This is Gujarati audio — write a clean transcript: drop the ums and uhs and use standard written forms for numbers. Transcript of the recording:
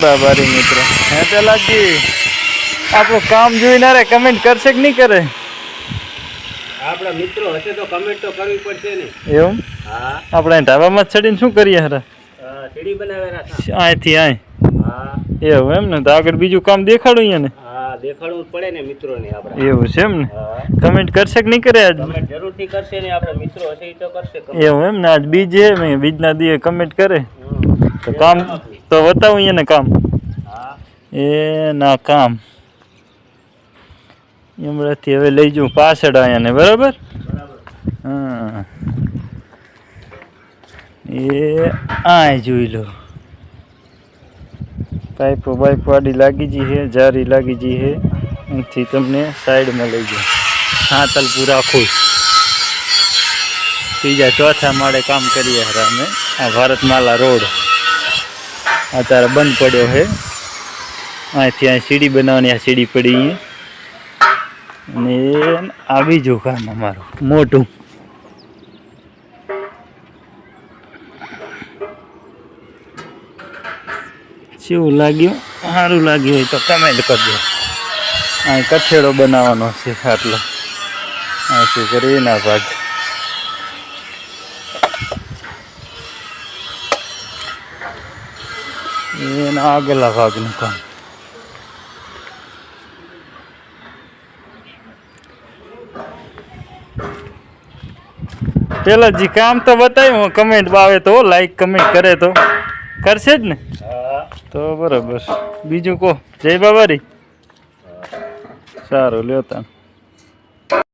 બાબારી મિત્રો હે પેલાજી આપણું કામ જોઈને રે કમેન્ટ કરશે કે નહીં કરે? આપણા મિત્રો હશે તો કમેન્ટ તો કરવી પડશે ને. એવું? હા. આપણે ઢાબામાં ચડીને શું કરીએ હરા? સીડી બનાવેલા છે. અહીંથી અહીં. હા. એવું એમ ને? તો આગળ બીજું કામ દેખાડું અહીંયા ને? હા, દેખાડવું પડે ને મિત્રોને આપણે. એવું છે એમ ને? હા. કમેન્ટ કરશે કે નહીં કરે આજ? કમેન્ટ જરૂરથી કરશે ને, આપણા મિત્રો હશે એ તો કરશે. એવું એમ ને? આજ બીજ છે મેં બીજના દીએ કમેન્ટ કરે તો કામ તો બતાવું અહીંયા ને કામ. હા. એ ના કામ એમણાથી હવે લઈ જાઉં પાછળ અહીંયા ને બરાબર. હા એ આ જોઈ લો પાઇપો બાઇપો આડી લાગી જી હે, જારી લાગી જી હે. એનાથી તમને સાઈડમાં લઈ જાઉં. હાતલપુર આખું ત્રીજા ચોથા માળે કામ કરીએ હરા અમે. આ ભારતમાલા રોડ અત્યારે બંધ પડ્યો છે. અહીંથી અહીં સીડી બનાવવાની, આ સીડી પડી અને આ બીજું કામ અમારું મોટું. કેવું લાગ્યું? સારું લાગ્યું હોય તો કમેન્ટ કરજો. અહીં કઠેડો બનાવવાનો છે આટલો. અહીંથી કરી ના ભાગ એના આગલા ભાગનું કામ. પેલા જી કામ તો બતાવ્યું, કમેન્ટ આવે તો લાઈક કમેન્ટ કરે તો કરશે જ ને? તો બરાબર. બીજું કહો. જય બાબારી. સારું લ્યો તા.